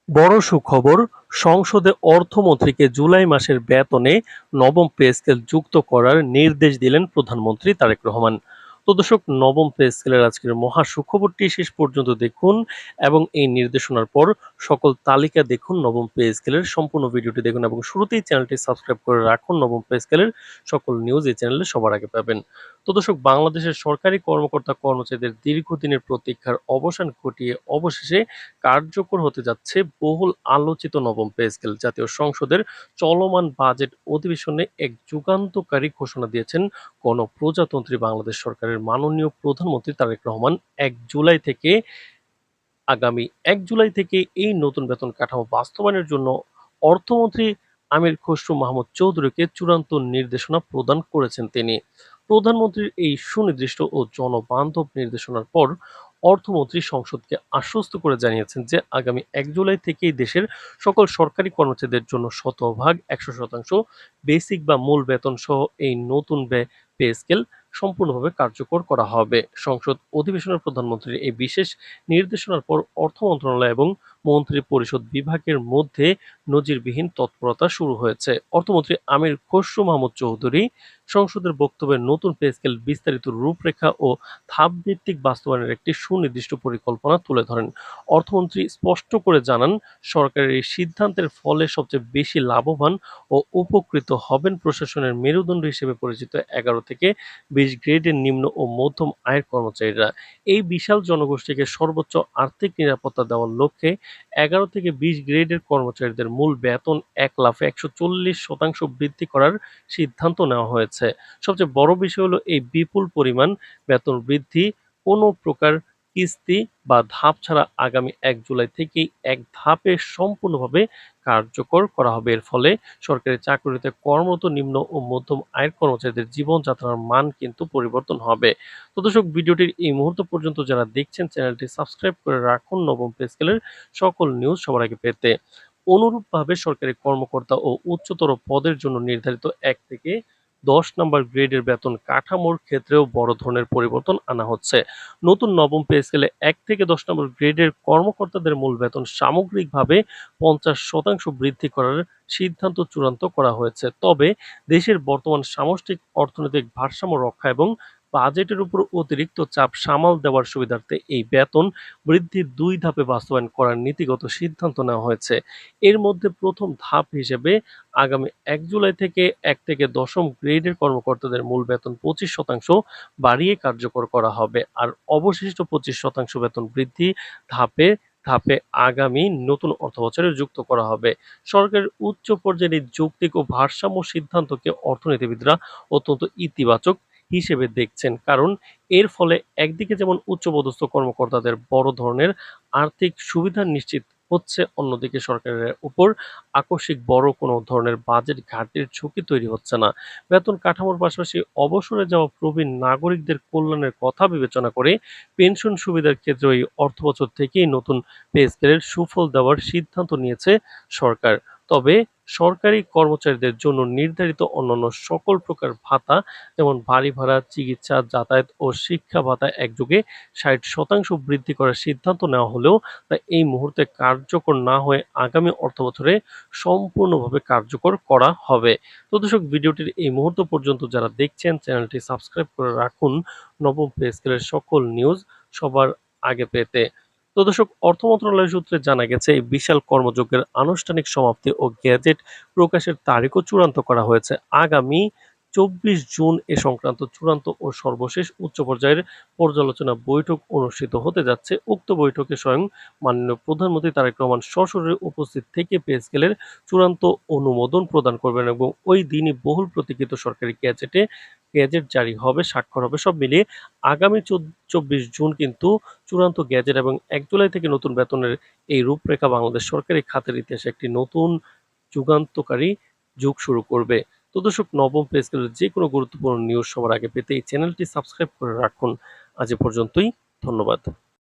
বড় সুখবর, সংসদে অর্থমন্ত্রীকে জুলাই মাসের বেতনে নবম পে স্কেল যুক্ত করার নির্দেশ দিলেন প্রধানমন্ত্রী তারেক রহমান। তো দর্শক, নবম পে স্কেলের আজকের মহা সুখবরটি শেষ পর্যন্ত দেখুন এবং এই নির্দেশনার পর সকল তালিকা দেখুন। নবম পে স্কেলের সম্পূর্ণ ভিডিওটি দেখুন এবং শুরুতেই চ্যানেলটি সাবস্ক্রাইব করে রাখুন। নবম পে স্কেলের সকল নিউজ এই চ্যানেলে সবার আগে পাবেন। তো দর্শক, বাংলাদেশের সরকারি কর্মকর্তা কর্মচারীদের দীর্ঘদিনের প্রতীক্ষার অবসান ঘটিয়ে অবশেষে কার্যকর হতে যাচ্ছে বহুল আলোচিত নবম পে স্কেল। জাতীয় সংসদের চলমান বাজেট অধিবেশনে এক যুগান্তকারী ঘোষণা দিয়েছেন গণপ্রজাতন্ত্রী বাংলাদেশ সরকারের মাননীয় প্রধানমন্ত্রী তারেক রহমান। আগামী ১ জুলাই থেকে এই নতুন বেতন কাঠামো বাস্তবায়নের জন্য অর্থমন্ত্রী আমির খসরু মাহমুদ চৌধুরীকে চূড়ান্ত নির্দেশনা প্রদান করেছেন তিনি। প্রধানমন্ত্রীর এই সুনির্দিষ্ট ও জনবান্ধব নির্দেশনার পর অর্থমন্ত্রী সংসদকে আশ্বস্ত করে জানিয়েছেন যে আগামী ১ জুলাই থেকেই দেশের সকল সরকারি কর্মচারীদের জন্য শতভাগ ১০০% বেসিক বা মূল বেতন সহ এই নতুন পে স্কেল সম্পূর্ণভাবে কার্যকর করা হবে। সংসদ অধিবেশনের প্রধানমন্ত্রীর এই বিশেষ নির্দেশনার পর অর্থ মন্ত্রণালয় এবং মন্ত্রী পরিষদ বিভাগের মধ্যে নজিরবিহীন তৎপরতা শুরু হয়েছে। অর্থমন্ত্রী আমির খসরু মাহমুদ চৌধুরী সংসদের বক্তব্যে নতুন পে স্কেল বিস্তারিত রূপরেখা ও ধাপভিত্তিক বাস্তবায়নের একটি সুনির্দিষ্ট পরিকল্পনা তুলে ধরেন। অর্থমন্ত্রী স্পষ্ট করে জানান, সরকারের এই সিদ্ধান্তের ফলে সবচেয়ে বেশি লাভবান ও উপকৃত হবেন প্রশাসনের মেরুদণ্ড হিসেবে পরিচিত ১১ থেকে ২০ গ্রেডের নিম্ন ও মধ্যম আয়ের কর্মচারীরা। এই বিশাল জনগোষ্ঠীকে সর্বোচ্চ আর্থিক নিরাপত্তা দেওয়ার লক্ষ্যে ১১ থেকে ২০ গ্রেডের কর্মচারীদের মূল বেতন ১,০০,০০০ ১৪০% বৃদ্ধি করার সিদ্ধান্ত নেওয়া হয়েছে। সবচেয়ে বড় বিষয় হলো, এই বিপুল পরিমাণ বেতন বৃদ্ধি কোনো প্রকার কিস্তি বা ধাপ ছাড়া আগামী ১ জুলাই থেকেই এক ধাপে সম্পূর্ণভাবে কার্যকর করা হবে। এর ফলে সরকারি চাকরিতে কর্মরত নিম্ন ও মধ্যম আয়ের কর্মচারীদের জীবনযাত্রার মান কিন্তু পরিবর্তন হবে। তো দর্শক, ভিডিওটির এই মুহূর্ত পর্যন্ত যারা দেখছেন চ্যানেলটি সাবস্ক্রাইব করে রাখুন নবম পে স্কেলের সকল নিউজ সবার আগে পেতে। অনুরূপভাবে সরকারি কর্মকর্তা ও উচ্চতর পদের জন্য নির্ধারিত ১ থেকে ১০ নম্বর গ্রেডের বেতন কাঠামোর ক্ষেত্রেও বড় ধরনের পরিবর্তন আনা হচ্ছে। নতুন নবম পে স্কেলে ১ থেকে ১০ নম্বর গ্রেডের কর্মকর্তাদের মূল বেতন সামগ্রিকভাবে ৫০% বৃদ্ধি করার সিদ্ধান্ত চূড়ান্ত করা হয়েছে। তবে দেশের বর্তমান সামষ্টিক অর্থনৈতিক ভারসাম্য রক্ষা এবং বাজেটের উপর অতিরিক্ত চাপ সামাল দেওয়ার সুবিধার্থে এই বেতন বৃদ্ধির ২ ধাপে বাস্তবায়ন করার নীতিগত সিদ্ধান্ত নেওয়া হয়েছে। এর মধ্যে প্রথম ধাপ হিসেবে আগামী ১ জুলাই থেকে ১ থেকে ১০ম গ্রেডের কর্মকর্তাদের মূল বেতন ২৫% বাড়িয়ে কার্যকর করা হবে। আর অবশিষ্ট ২৫% বেতন বৃদ্ধি ধাপে ধাপে আগামী নতুন অর্থবছরে যুক্ত করা হবে। সরকারের উচ্চ পর্যায়ের এই যৌক্তিক ও ভারসাম্য সিদ্ধান্তকে অর্থনীতিবিদরা অত্যন্ত ইতিবাচক হিসেবে দেখছেন। কারণ এর ফলে একদিকে যেমন উচ্চপদস্থ কর্মকর্তাদের বড় ধরনের আর্থিক সুবিধা নিশ্চিত হচ্ছে, অন্যদিকে সরকারের উপর আকস্মিক বড় কোনো ধরনের বাজেট ঘাটতির ঝুঁকি তৈরি হচ্ছে না। বেতন কাঠামোর পাশাপাশি অবসরে যাওয়া প্রবীণ নাগরিকদের কল্যাণের কথা বিবেচনা করে পেনশন সুবিধার ক্ষেত্রে এই অর্থবছর থেকেই নতুন পে স্কেলের সুফল দেওয়ার সিদ্ধান্ত নিয়েছে সরকার। তবে সরকারি কর্মচারীদের জন্য নির্ধারিত অন্যান্য সকল প্রকার ভাতা, যেমন বাড়ি ভাড়া, চিকিৎসা, যাতায়াত ও শিক্ষা ভাতা একযোগে ৬০% বৃদ্ধি করার সিদ্ধান্ত নেওয়া হলেও তা এই মুহূর্তে কার্যকর না হয়ে আগামী অর্থবছরে সম্পূর্ণভাবে কার্যকর করা হবে। তো দর্শক, ভিডিওটির এই মুহূর্ত পর্যন্ত যারা দেখছেন চ্যানেলটি সাবস্ক্রাইব করে রাখুন নবম পে স্কেলের সকল নিউজ সবার আগে পেতে। তো দর্শক, অর্থ মন্ত্রণালয় সূত্রে জানা গেছে, এই বিশাল কর্মযজ্ঞের আনুষ্ঠানিক সমাপ্তি ও গেজেট প্রকাশের তারিখও চূড়ান্ত করা হয়েছে। আগামী ২৪ জুন এ সংক্রান্ত চূড়ান্ত ও সর্বশেষ উচ্চ পর্যায়ের পর্যালোচনা বৈঠক অনুষ্ঠিত হতে যাচ্ছে। উক্ত বৈঠকে স্বয়ং মাননীয় প্রধানমন্ত্রী তারেক রহমান সশরীরে উপস্থিত থেকে পে স্কেলের চূড়ান্ত অনুমোদন প্রদান করবেন এবং ওই দিনই বহুল প্রতীক্ষিত সরকারি গেজেট জারি হবে, স্বাক্ষর হবে। সব মিলিয়ে আগামী ২৪ জুন কিন্তু চূড়ান্ত গেজেট এবং ১ জুলাই থেকে নতুন বেতনের এই রূপরেখা বাংলাদেশ সরকারি খাতের ইতিহাসে একটি নতুন যুগান্তকারী যুগ শুরু করবে। তো দর্শক, নবম পে স্কেলের যে কোনো গুরুত্বপূর্ণ নিউজ সবার আগে পেতে এই চ্যানেলটি সাবস্ক্রাইব করে রাখুন। আজ এ পর্যন্তই। ধন্যবাদ।